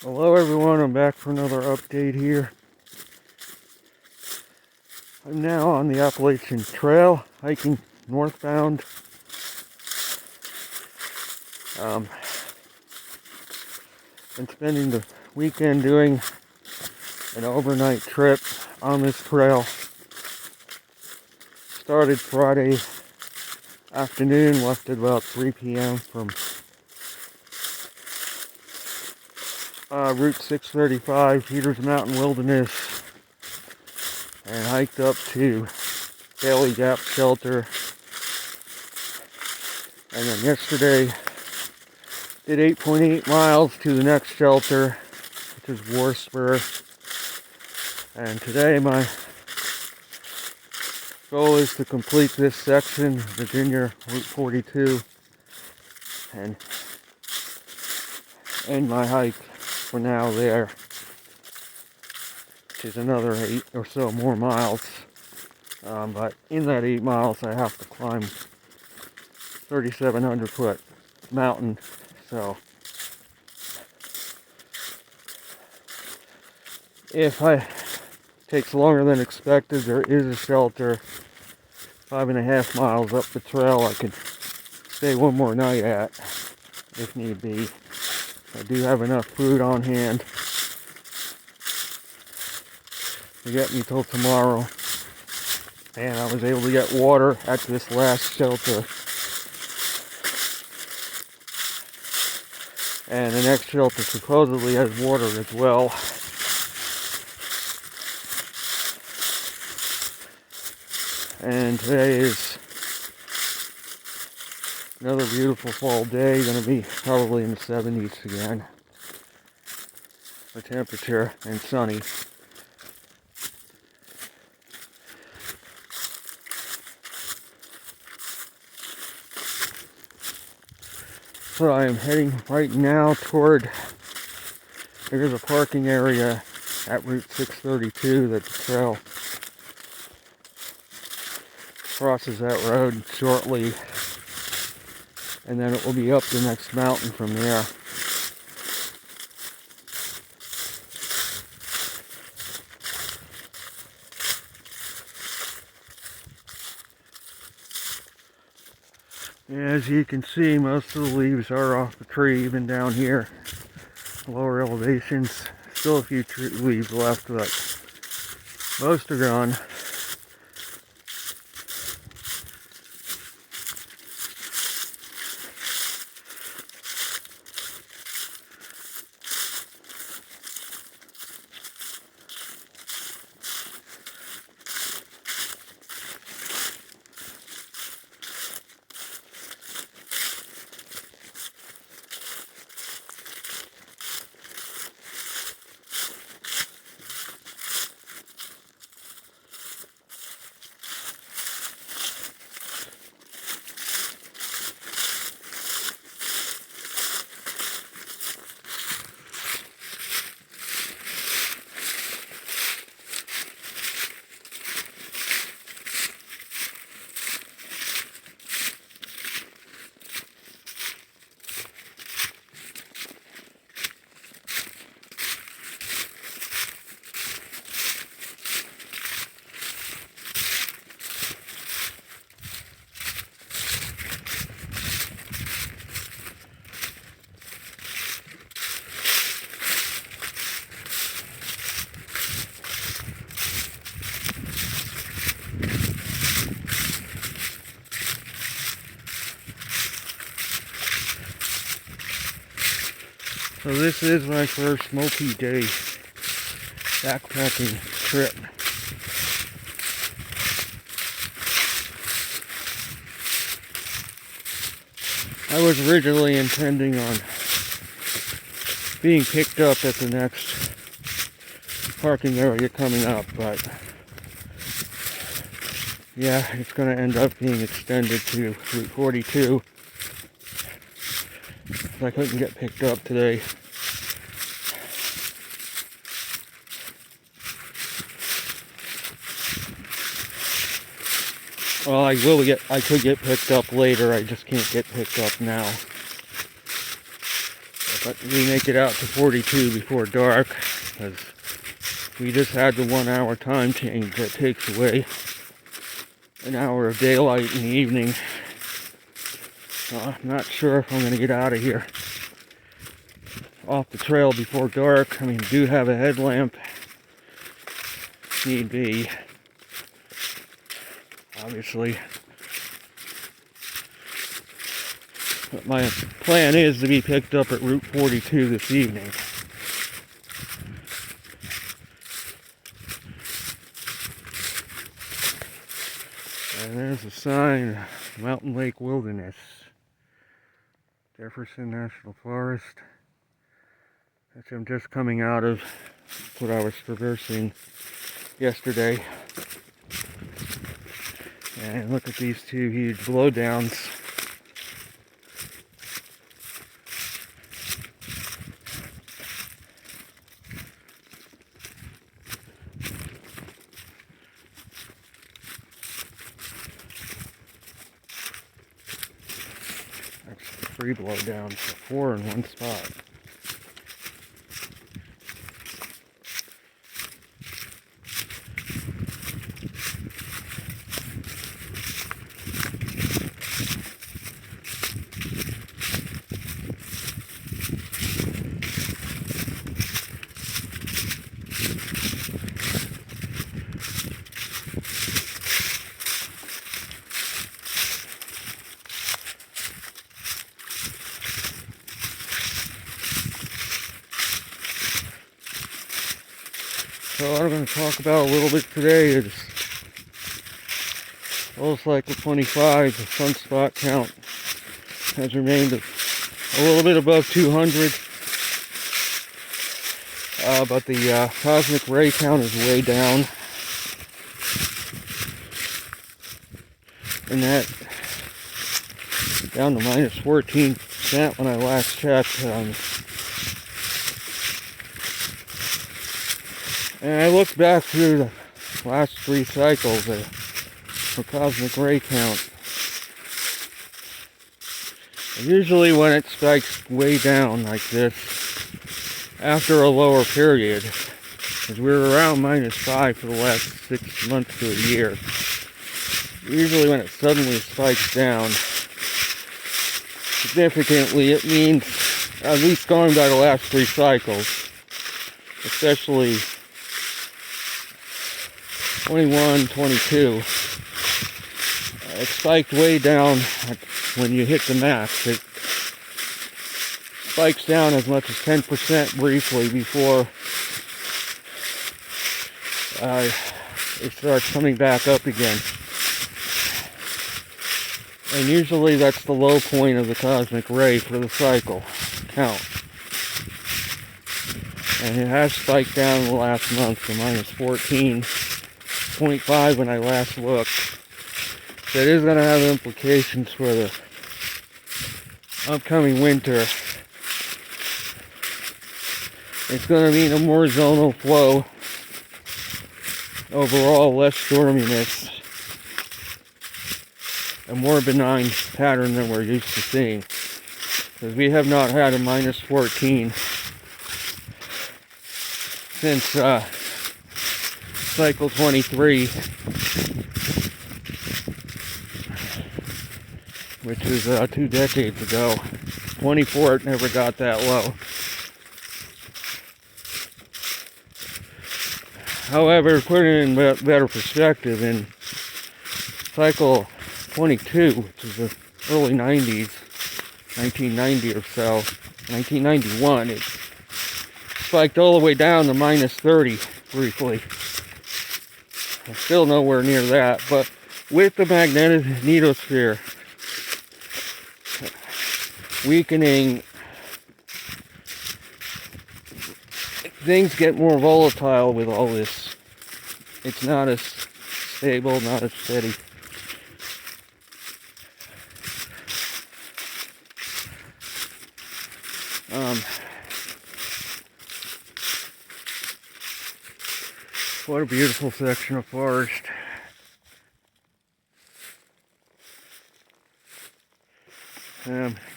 Hello everyone, I'm back for another update here. I'm now on the Appalachian Trail, hiking northbound. Been spending the weekend doing an overnight trip on this trail. Started Friday afternoon, left at about 3 p.m. from Route 635, Peters Mountain Wilderness, and hiked up to Daily Gap Shelter. And then yesterday, did 8.8 miles to the next shelter, which is War Spur. And today my goal is to complete this section, Virginia Route 42, and end my hike for now there, which is another 8 or so more miles. But in that 8 miles I have to climb 3,700 foot mountain, so if it takes longer than expected, there is a shelter 5.5 miles up the trail I could stay one more night at if need be. I do have enough food on hand to get me till tomorrow, and I was able to get water at this last shelter, and the next shelter supposedly has water as well. And today is another beautiful fall day, going to be probably in the 70s again for temperature, and sunny. So I am heading right now toward, there's a parking area at Route 632 that the trail crosses that road shortly, and then it will be up the next mountain from there. As you can see, most of the leaves are off the tree, even down here, lower elevations. Still a few leaves left, but most are gone. So this is my first multi-day backpacking trip. I was originally intending on being picked up at the next parking area coming up, but yeah, it's going to end up being extended to Route 42. I couldn't get picked up today. Well, I could get picked up later, I just can't get picked up now. but we make it out to 42 before dark, because we just had the 1 hour time change that takes away an hour of daylight in the evening. So I'm not sure if I'm going to get out of here off the trail before dark. I mean, do have a headlamp, if need be, obviously. But my plan is to be picked up at Route 42 this evening. And there's a sign, Mountain Lake Wilderness, Jefferson National Forest, which I'm just coming out of, what I was traversing yesterday. And look at these two huge blowdowns. That's 3 blowdowns, so 4 in one spot. So what I'm going to talk about a little bit today is full cycle 25. The sunspot count has remained a little bit above 200, but the cosmic ray count is way down, and that down to minus 14% when I last checked. And I looked back through the last 3 cycles for cosmic ray count. And usually when it spikes way down like this, after a lower period, because we were around minus 5 for the last 6 months to a year, usually when it suddenly spikes down significantly, it means, at least going by the last 3 cycles, especially 21, 22, it spiked way down when you hit the max. It spikes down as much as 10% briefly before it starts coming back up again. And usually that's the low point of the cosmic ray for the cycle count. And it has spiked down in the last month to minus 14.5 when I last looked. So it is going to have implications for the upcoming winter. It's going to mean a more zonal flow. Overall, less storminess. A more benign pattern than we're used to seeing. Because we have not had a minus 14 since cycle 23, which was 2 decades ago. 24, it never got that low. However, put it in better perspective, in cycle 22, which is the early 90s, 1990 or so, 1991, it spiked all the way down to minus 30 briefly. Still nowhere near that, but with the magnetosphere weakening, things get more volatile with all this. It's not as stable, not as steady. What a beautiful section of forest.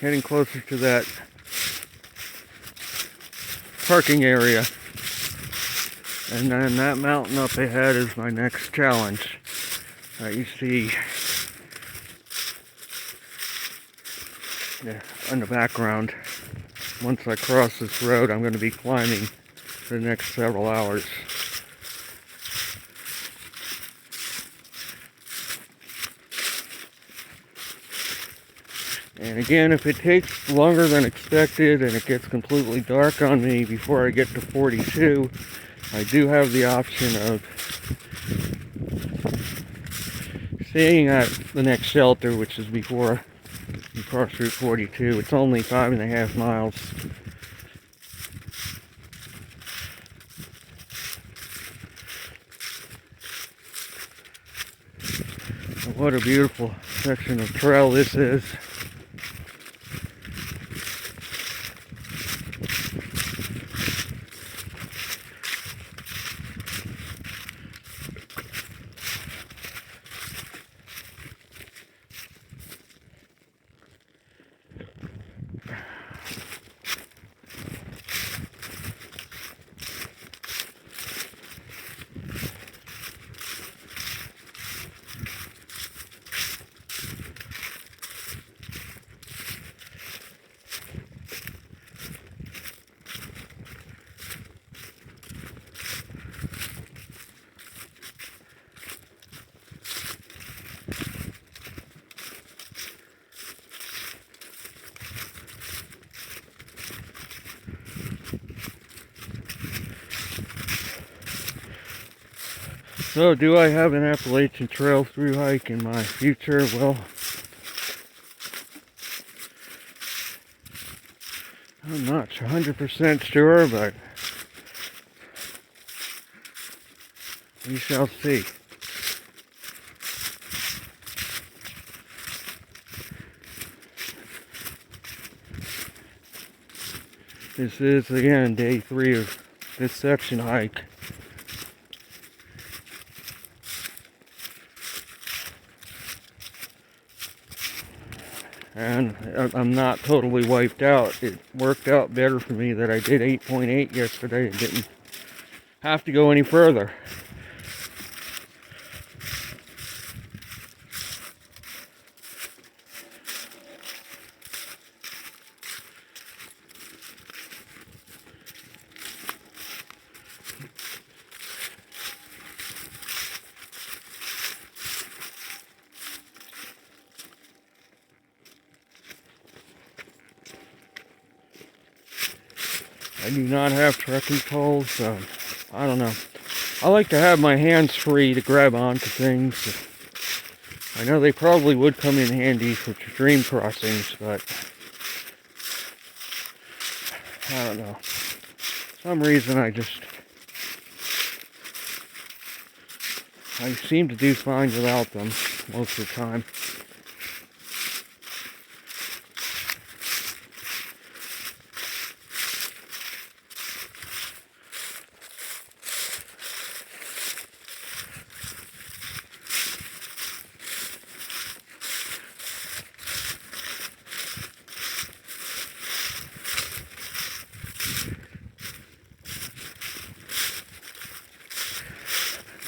Getting closer to that parking area. And then that mountain up ahead is my next challenge. You see in the background. Once I cross this road, I'm going to be climbing for the next several hours. And again, if it takes longer than expected and it gets completely dark on me before I get to 42, I do have the option of staying at the next shelter, which is before you cross Route 42. It's only 5.5 miles. What a beautiful section of trail this is. So, do I have an Appalachian Trail through hike in my future? Well, I'm not 100% sure, but we shall see. This is, again, day 3 of this section hike. And I'm not totally wiped out. It worked out better for me that I did 8.8 yesterday and didn't have to go any further. I do not have trekking poles, so I don't know. I like to have my hands free to grab onto things. I know they probably would come in handy for stream crossings, but I don't know. For some reason I seem to do fine without them most of the time.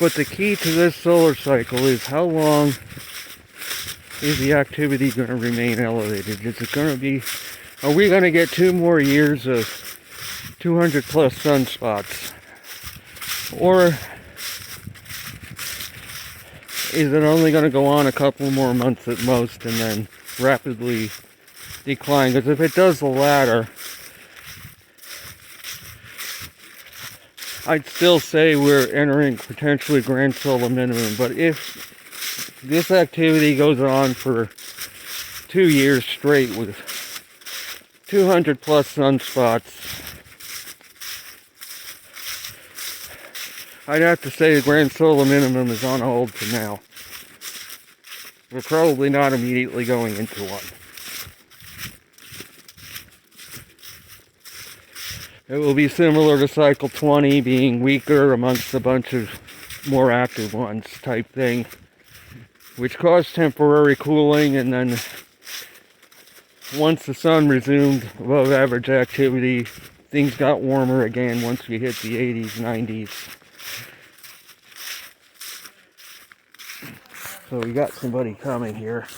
But the key to this solar cycle is how long is the activity going to remain elevated? Is it going to be, are we going to get 2 more years of 200 plus sunspots? Or is it only going to go on a couple more months at most and then rapidly decline? Because if it does the latter, I'd still say we're entering potentially grand solar minimum. But if this activity goes on for 2 years straight with 200 plus sunspots, I'd have to say the grand solar minimum is on hold for now. We're probably not immediately going into one. It will be similar to cycle 20, being weaker amongst a bunch of more active ones type thing, which caused temporary cooling, and then once the sun resumed above average activity, things got warmer again once we hit the 80s, 90s. So we got somebody coming here.